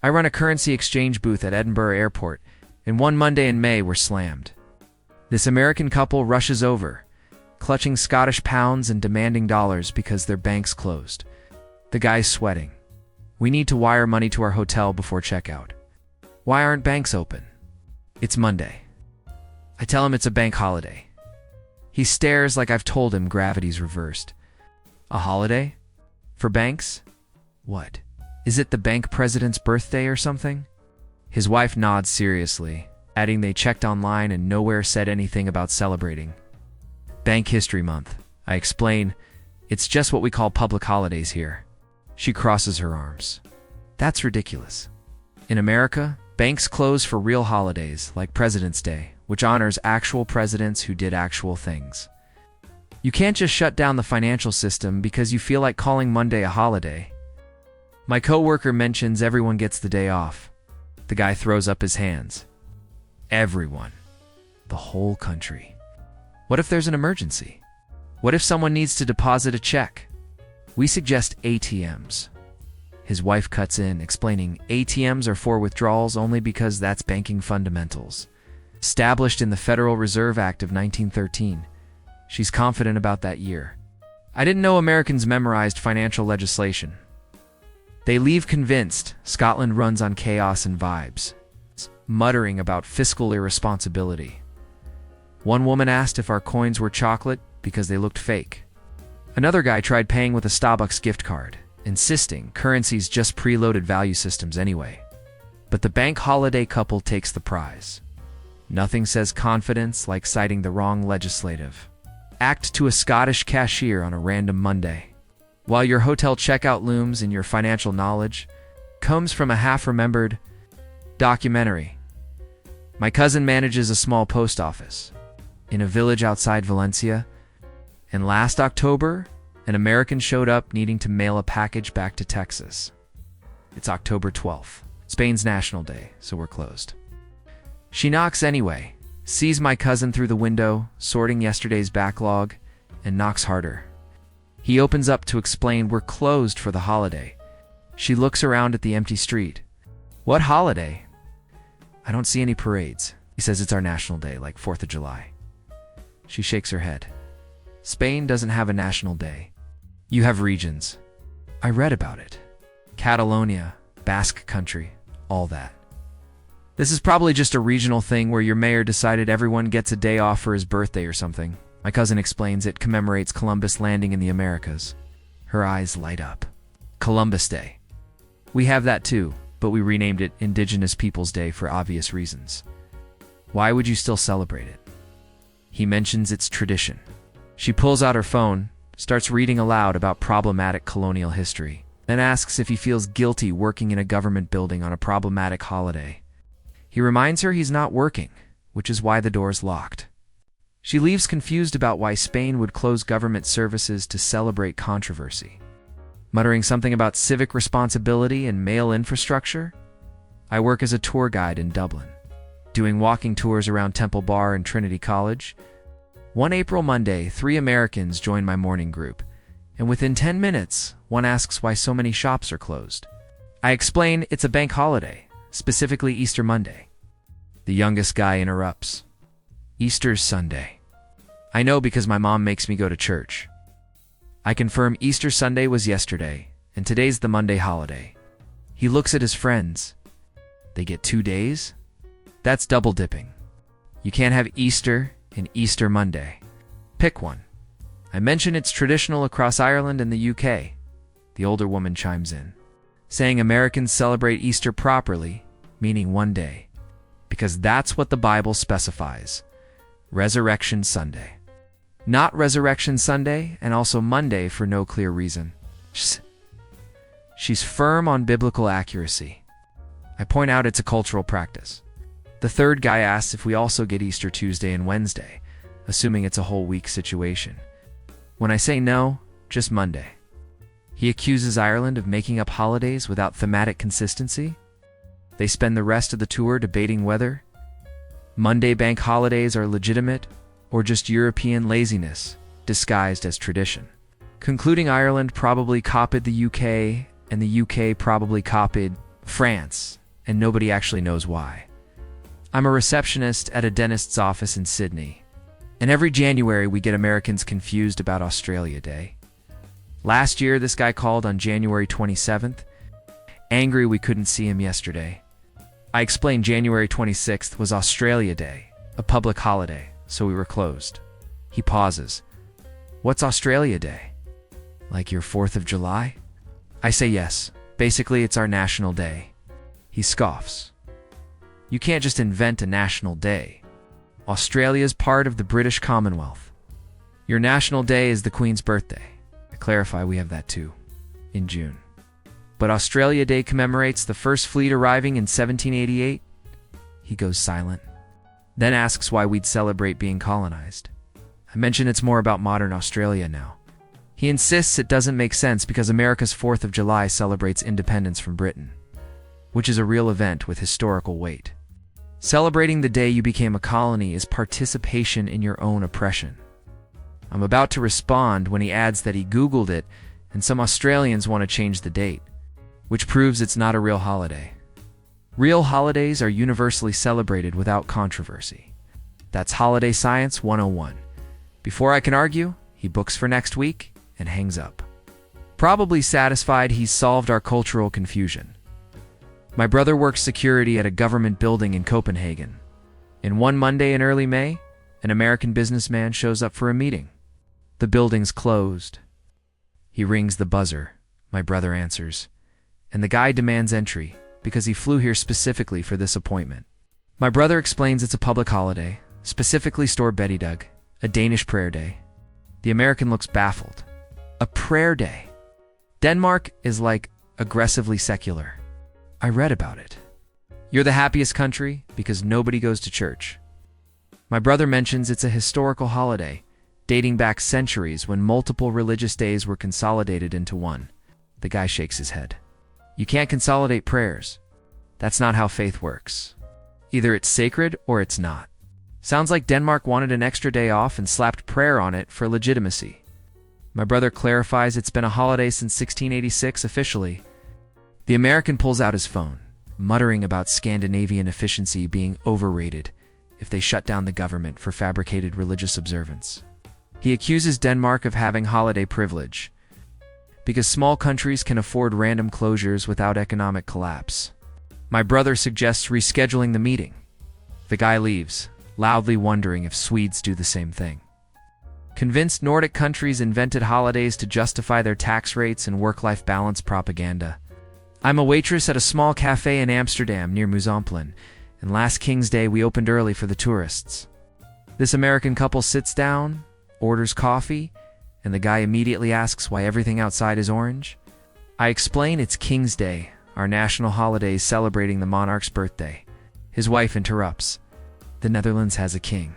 I run a currency exchange booth at Edinburgh Airport, and one Monday in May we're slammed. This American couple rushes over, clutching Scottish pounds and demanding dollars because their bank's closed. The guy's sweating. We need to wire money to our hotel before checkout. Why aren't banks open? It's Monday. I tell him it's a bank holiday. He stares like I've told him gravity's reversed. A holiday? For banks? What? Is it the bank president's birthday or something? His wife nods seriously, adding they checked online and nowhere said anything about celebrating. Bank History Month. I explain, it's just what we call public holidays here. She crosses her arms. That's ridiculous. In America, banks close for real holidays like President's Day, which honors actual presidents who did actual things. You can't just shut down the financial system because you feel like calling Monday a holiday. My coworker mentions everyone gets the day off. The guy throws up his hands. Everyone. The whole country. What if there's an emergency? What if someone needs to deposit a check? We suggest ATMs. His wife cuts in, explaining ATMs are for withdrawals only because that's banking fundamentals. Established in the Federal Reserve Act of 1913. She's confident about that year. I didn't know Americans memorized financial legislation. They leave convinced Scotland runs on chaos and vibes, muttering about fiscal irresponsibility. One woman asked if our coins were chocolate because they looked fake. Another guy tried paying with a Starbucks gift card, insisting currency's just preloaded value systems anyway. But the bank holiday couple takes the prize. Nothing says confidence like citing the wrong legislative act to a Scottish cashier on a random Monday. While your hotel checkout looms in your financial knowledge comes from a half-remembered documentary. My cousin manages a small post office in a village outside Valencia, and last October, an American showed up needing to mail a package back to Texas. It's October 12th, Spain's National Day, so we're closed. She knocks anyway, sees my cousin through the window, sorting yesterday's backlog, and knocks harder. He opens up to explain we're closed for the holiday. She looks around at the empty street. What holiday? I don't see any parades. He says it's our national day, like 4th of July. She shakes her head. Spain doesn't have a national day. You have regions. I read about it. Catalonia, Basque Country, all that. This is probably just a regional thing where your mayor decided everyone gets a day off for his birthday or something. My cousin explains it commemorates Columbus landing in the Americas. Her eyes light up. Columbus Day. We have that too, but we renamed it Indigenous Peoples Day for obvious reasons. Why would you still celebrate it? He mentions its tradition. She pulls out her phone, starts reading aloud about problematic colonial history, then asks if he feels guilty working in a government building on a problematic holiday. He reminds her he's not working, which is why the door's locked. She leaves confused about why Spain would close government services to celebrate controversy. Muttering something about civic responsibility and mail infrastructure? I work as a tour guide in Dublin, doing walking tours around Temple Bar and Trinity College. One April Monday, 3 Americans join my morning group, and within 10 minutes, one asks why so many shops are closed. I explain it's a bank holiday, specifically Easter Monday. The youngest guy interrupts. Easter's Sunday. I know because my mom makes me go to church. I confirm Easter Sunday was yesterday, and today's the Monday holiday. He looks at his friends. They get 2 days? That's double dipping. You can't have Easter and Easter Monday. Pick one. I mention it's traditional across Ireland and the UK. The older woman chimes in, saying Americans celebrate Easter properly, meaning one day, because that's what the Bible specifies. Resurrection Sunday. Not Resurrection Sunday, and also Monday for no clear reason. She's firm on biblical accuracy. I point out it's a cultural practice. The third guy asks if we also get Easter Tuesday and Wednesday, assuming it's a whole week situation. When I say no, just Monday. He accuses Ireland of making up holidays without thematic consistency. They spend the rest of the tour debating whether Monday bank holidays are legitimate or just European laziness disguised as tradition. Concluding Ireland probably copied the UK and the UK probably copied France, and nobody actually knows why. I'm a receptionist at a dentist's office in Sydney, and every January we get Americans confused about Australia Day. Last year, this guy called on January 27th, angry we couldn't see him yesterday. I explained January 26th was Australia Day, a public holiday, so we were closed. He pauses. What's Australia Day? Like your 4th of July? I say yes. Basically, it's our national day. He scoffs. You can't just invent a national day. Australia's part of the British Commonwealth. Your national day is the Queen's birthday. To clarify, we have that too, in June. But Australia Day commemorates the first fleet arriving in 1788? He goes silent, then asks why we'd celebrate being colonized. I mention it's more about modern Australia now. He insists it doesn't make sense because America's 4th of July celebrates independence from Britain, which is a real event with historical weight. Celebrating the day you became a colony is participation in your own oppression. I'm about to respond when he adds that he Googled it and some Australians want to change the date, which proves it's not a real holiday. Real holidays are universally celebrated without controversy. That's Holiday Science 101. Before I can argue, he books for next week and hangs up. Probably satisfied he's solved our cultural confusion. My brother works security at a government building in Copenhagen. And one Monday in early May, an American businessman shows up for a meeting. The building's closed. He rings the buzzer. My brother answers. And the guy demands entry because he flew here specifically for this appointment. My brother explains it's a public holiday, specifically Store Bededag, a Danish prayer day. The American looks baffled. A prayer day. Denmark is like aggressively secular. I read about it. You're the happiest country because nobody goes to church. My brother mentions it's a historical holiday, dating back centuries when multiple religious days were consolidated into one. The guy shakes his head. You can't consolidate prayers. That's not how faith works. Either it's sacred or it's not. Sounds like Denmark wanted an extra day off and slapped prayer on it for legitimacy. My brother clarifies it's been a holiday since 1686 officially. The American pulls out his phone, muttering about Scandinavian efficiency being overrated if they shut down the government for fabricated religious observance. He accuses Denmark of having holiday privilege because small countries can afford random closures without economic collapse. My brother suggests rescheduling the meeting. The guy leaves, loudly wondering if Swedes do the same thing. Convinced Nordic countries invented holidays to justify their tax rates and work-life balance propaganda. I'm a waitress at a small cafe in Amsterdam near Museumplein, and last King's Day we opened early for the tourists. This American couple sits down, orders coffee, and the guy immediately asks why everything outside is orange. I explain it's King's Day, our national holiday celebrating the monarch's birthday. His wife interrupts. The Netherlands has a king.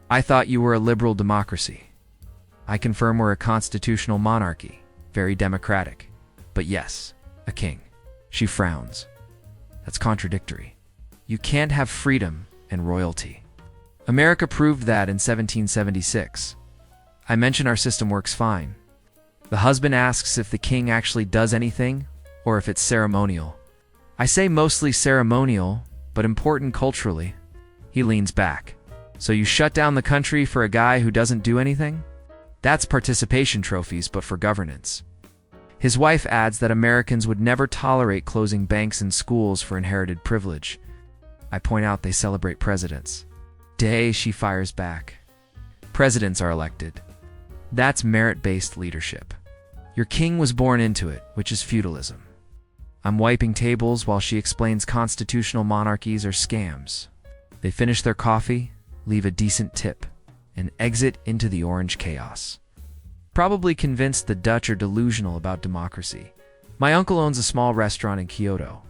I thought you were a liberal democracy. I confirm we're a constitutional monarchy, very democratic. But yes, a king. She frowns. That's contradictory. You can't have freedom and royalty. America proved that in 1776. I mention our system works fine. The husband asks if the king actually does anything, or if it's ceremonial. I say mostly ceremonial, but important culturally. He leans back. So you shut down the country for a guy who doesn't do anything? That's participation trophies, but for governance. His wife adds that Americans would never tolerate closing banks and schools for inherited privilege. I point out they celebrate presidents. Day, she fires back. Presidents are elected. That's merit-based leadership. Your king was born into it, which is feudalism. I'm wiping tables while she explains constitutional monarchies are scams. They finish their coffee, leave a decent tip, and exit into the orange chaos. Probably convinced the Dutch are delusional about democracy. My uncle owns a small restaurant in Kyoto,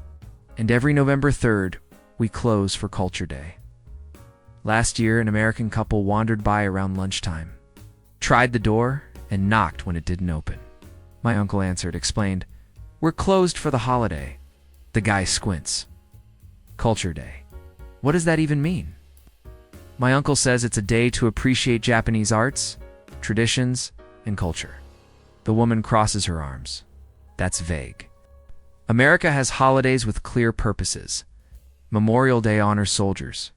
and every November 3rd, we close for Culture Day. Last year, an American couple wandered by around lunchtime, tried the door, and knocked when it didn't open. My uncle answered, explained, "We're closed for the holiday." The guy squints. Culture Day. What does that even mean? My uncle says it's a day to appreciate Japanese arts, traditions, and culture. The woman crosses her arms. That's vague. America has holidays with clear purposes. Memorial Day honors soldiers.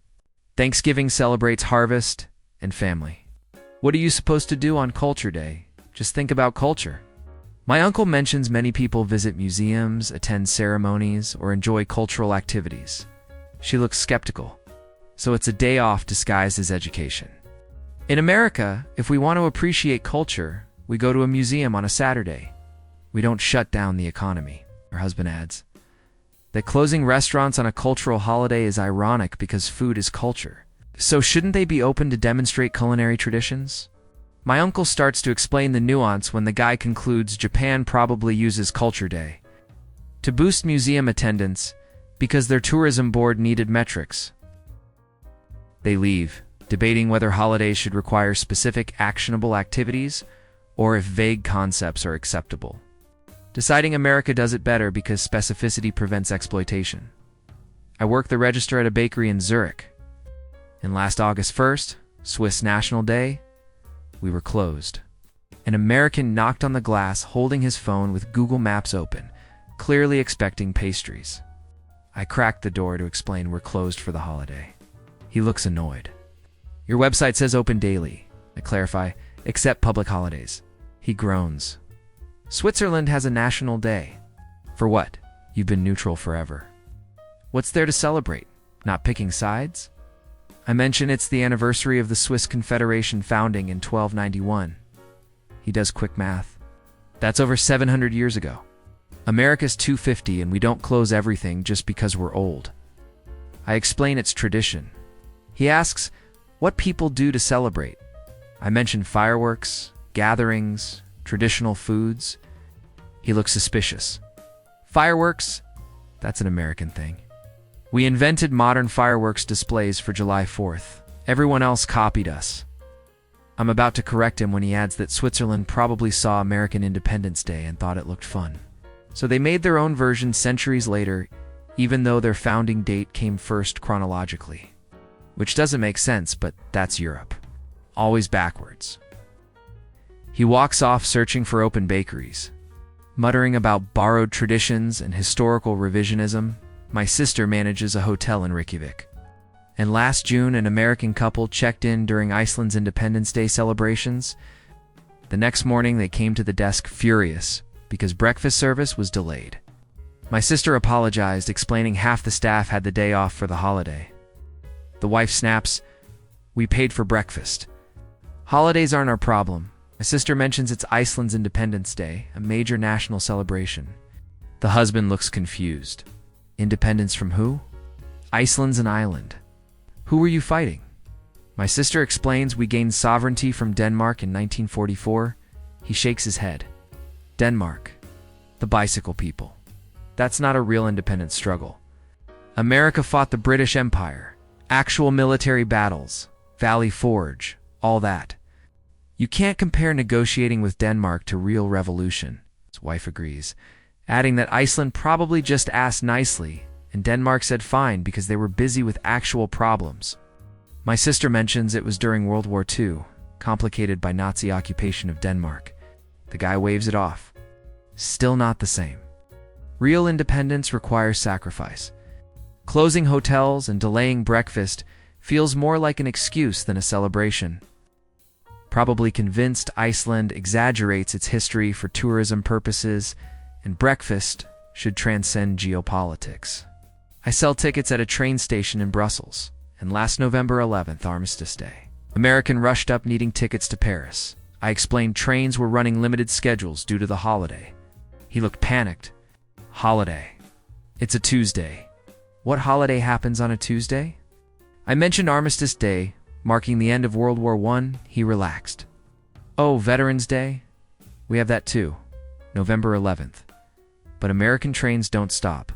Thanksgiving celebrates harvest and family. What are you supposed to do on Culture Day? Just think about culture. My uncle mentions many people visit museums, attend ceremonies, or enjoy cultural activities. She looks skeptical. So it's a day off disguised as education. In America, if we want to appreciate culture, we go to a museum on a Saturday. We don't shut down the economy, her husband adds. That closing restaurants on a cultural holiday is ironic because food is culture. So shouldn't they be open to demonstrate culinary traditions? My uncle starts to explain the nuance when the guy concludes Japan probably uses Culture Day to boost museum attendance because their tourism board needed metrics. They leave, debating whether holidays should require specific actionable activities or if vague concepts are acceptable. Deciding America does it better because specificity prevents exploitation. I work the register at a bakery in Zurich. And last August 1st, Swiss National Day, we were closed. An American knocked on the glass holding his phone with Google Maps open, clearly expecting pastries. I cracked the door to explain we're closed for the holiday. He looks annoyed. Your website says open daily. I clarify, except public holidays. He groans. Switzerland has a national day. For what? You've been neutral forever. What's there to celebrate? Not picking sides? I mention it's the anniversary of the Swiss Confederation founding in 1291. He does quick math. That's over 700 years ago. America's 250 and we don't close everything just because we're old. I explain it's tradition. He asks what people do to celebrate. I mention fireworks, gatherings, traditional foods. He looks suspicious. Fireworks? That's an American thing. We invented modern fireworks displays for July 4th. Everyone else copied us. I'm about to correct him when he adds that Switzerland probably saw American Independence Day and thought it looked fun. So they made their own version centuries later, even though their founding date came first chronologically. Which doesn't make sense, but that's Europe. Always backwards. He walks off searching for open bakeries. Muttering about borrowed traditions and historical revisionism, my sister manages a hotel in Reykjavik. And last June, an American couple checked in during Iceland's Independence Day celebrations. The next morning, they came to the desk furious because breakfast service was delayed. My sister apologized, explaining half the staff had the day off for the holiday. The wife snaps, "We paid for breakfast. Holidays aren't our problem." My sister mentions it's Iceland's Independence Day, a major national celebration. The husband looks confused. Independence from who? Iceland's an island. Who were you fighting? My sister explains we gained sovereignty from Denmark in 1944. He shakes his head. Denmark. The bicycle people. That's not a real independence struggle. America fought the British Empire. Actual military battles. Valley Forge. All that. You can't compare negotiating with Denmark to real revolution. His wife agrees, adding that Iceland probably just asked nicely, and Denmark said fine because they were busy with actual problems. My sister mentions it was during World War II, complicated by Nazi occupation of Denmark. The guy waves it off. Still not the same. Real independence requires sacrifice. Closing hotels and delaying breakfast feels more like an excuse than a celebration. Probably convinced Iceland exaggerates its history for tourism purposes, and breakfast should transcend geopolitics. I sell tickets at a train station in Brussels, and last November 11th, Armistice Day, American rushed up needing tickets to Paris. I explained trains were running limited schedules due to the holiday. He looked panicked. Holiday. It's a Tuesday. What holiday happens on a Tuesday? I mentioned Armistice Day, marking the end of World War I. He relaxed. Oh, Veterans Day? We have that too, November 11th. But American trains don't stop.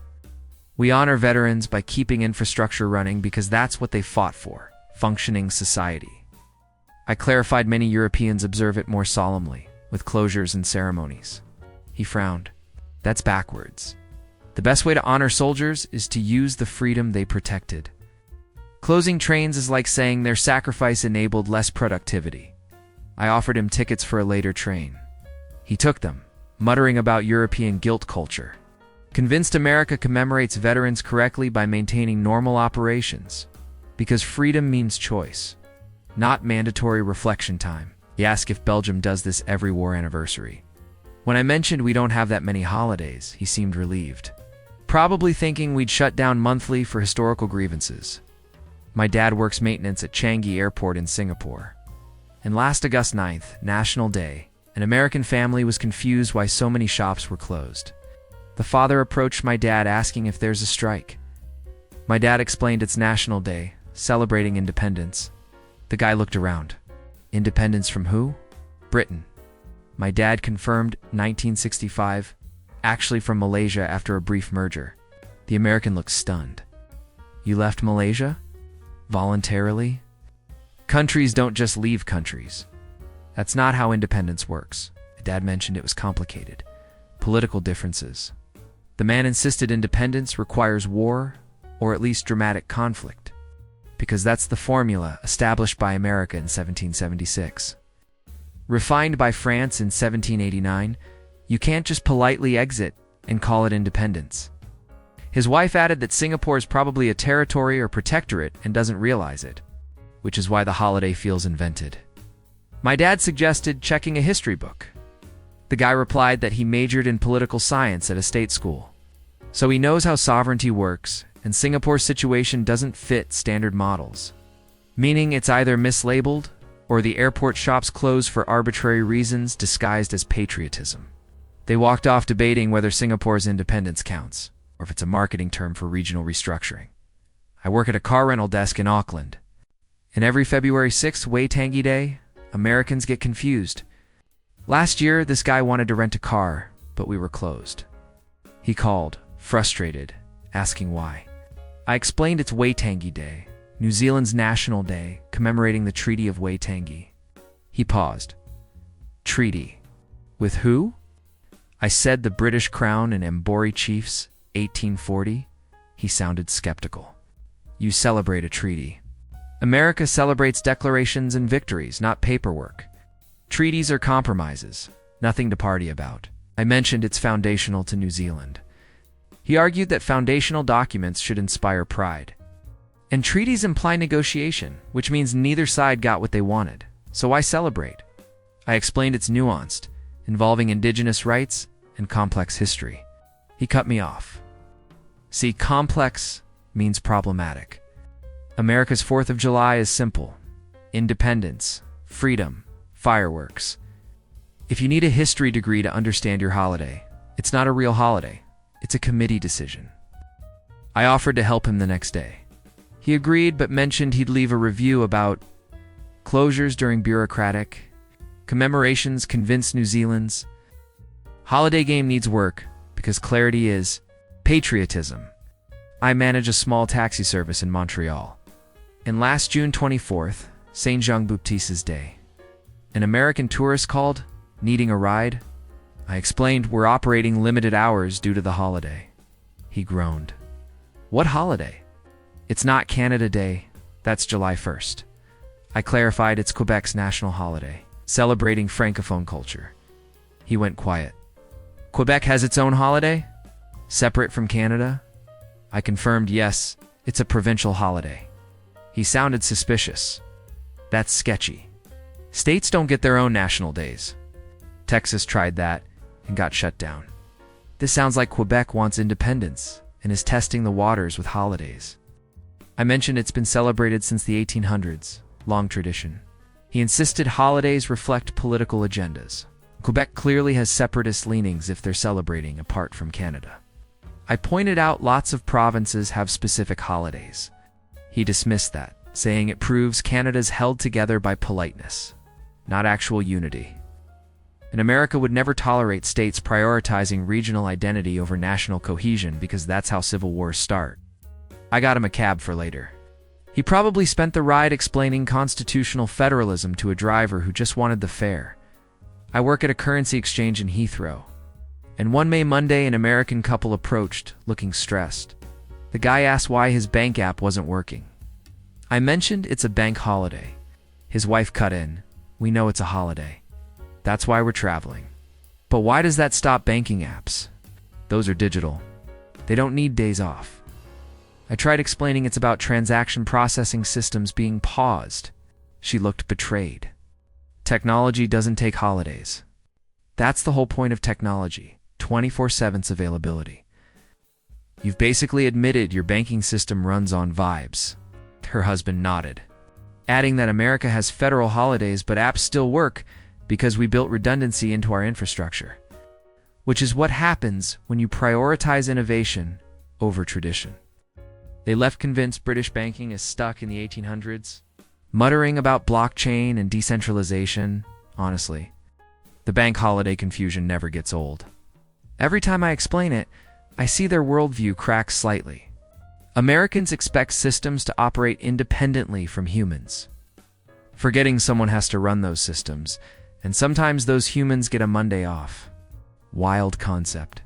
We honor veterans by keeping infrastructure running because that's what they fought for, functioning society. I clarified many Europeans observe it more solemnly, with closures and ceremonies. He frowned. That's backwards. The best way to honor soldiers is to use the freedom they protected. Closing trains is like saying their sacrifice enabled less productivity. I offered him tickets for a later train. He took them, muttering about European guilt culture. Convinced America commemorates veterans correctly by maintaining normal operations. Because freedom means choice, not mandatory reflection time. He asked if Belgium does this every war anniversary. When I mentioned we don't have that many holidays, he seemed relieved, probably thinking we'd shut down monthly for historical grievances. My dad works maintenance at Changi Airport in Singapore. And last August 9th, National Day, an American family was confused why so many shops were closed. The father approached my dad asking if there's a strike. My dad explained it's National Day, celebrating independence. The guy looked around. Independence from who? Britain. My dad confirmed 1965, actually from Malaysia after a brief merger. The American looked stunned. You left Malaysia? Voluntarily? Countries don't just leave countries. That's not how independence works. Dad mentioned it was complicated. Political differences. The man insisted independence requires war, or at least dramatic conflict, because that's the formula established by America in 1776. Refined by France in 1789, you can't just politely exit and call it independence. His wife added that Singapore is probably a territory or protectorate and doesn't realize it, which is why the holiday feels invented. My dad suggested checking a history book. The guy replied that he majored in political science at a state school, so he knows how sovereignty works, and Singapore's situation doesn't fit standard models, meaning it's either mislabeled or the airport shops closed for arbitrary reasons disguised as patriotism. They walked off debating whether Singapore's independence counts, or if it's a marketing term for regional restructuring. I work at a car rental desk in Auckland, and every February 6th, Waitangi Day, Americans get confused. Last year, this guy wanted to rent a car, but we were closed. He called, frustrated, asking why. I explained it's Waitangi Day, New Zealand's national day, commemorating the Treaty of Waitangi. He paused. Treaty? With who? I said the British Crown and Ambori chiefs, 1840. He sounded skeptical. You celebrate a treaty. America celebrates declarations and victories, not paperwork. Treaties are compromises, nothing to party about. I mentioned it's foundational to New Zealand. He argued that foundational documents should inspire pride. And treaties imply negotiation, which means neither side got what they wanted. So why celebrate? I explained it's nuanced, involving indigenous rights and complex history. He cut me off. See, complex means problematic. America's 4th of July is simple. Independence, freedom, fireworks. If you need a history degree to understand your holiday, it's not a real holiday. It's a committee decision. I offered to help him the next day. He agreed, but mentioned he'd leave a review about closures during bureaucratic, commemorations convince New Zealand's. Holiday game needs work, because clarity is patriotism. I manage a small taxi service in Montreal. And last June 24th, Saint Jean-Baptiste's Day, an American tourist called, needing a ride. I explained we're operating limited hours due to the holiday. He groaned. What holiday? It's not Canada Day, that's July 1st. I clarified it's Quebec's national holiday, celebrating Francophone culture. He went quiet. Quebec has its own holiday? Separate from Canada? I confirmed yes, it's a provincial holiday. He sounded suspicious. That's sketchy. States don't get their own national days. Texas tried that and got shut down. This sounds like Quebec wants independence and is testing the waters with holidays. I mentioned it's been celebrated since the 1800s, long tradition. He insisted holidays reflect political agendas. Quebec clearly has separatist leanings if they're celebrating apart from Canada. I pointed out lots of provinces have specific holidays. He dismissed that, saying it proves Canada's held together by politeness, not actual unity. And America would never tolerate states prioritizing regional identity over national cohesion because that's how civil wars start. I got him a cab for later. He probably spent the ride explaining constitutional federalism to a driver who just wanted the fare. I work at a currency exchange in Heathrow. And one Monday, an American couple approached, looking stressed. The guy asked why his bank app wasn't working. I mentioned it's a bank holiday. His wife cut in. We know it's a holiday. That's why we're traveling. But why does that stop banking apps? Those are digital. They don't need days off. I tried explaining it's about transaction processing systems being paused. She looked betrayed. Technology doesn't take holidays. That's the whole point of technology, 24/7 availability. You've basically admitted your banking system runs on vibes. Her husband nodded, adding that America has federal holidays but apps still work because we built redundancy into our infrastructure. Which is what happens when you prioritize innovation over tradition. They left convinced British banking is stuck in the 1800s, muttering about blockchain and decentralization. Honestly, the bank holiday confusion never gets old. Every time I explain it, I see their worldview crack slightly. Americans expect systems to operate independently from humans, forgetting someone has to run those systems, and sometimes those humans get a Monday off. Wild concept.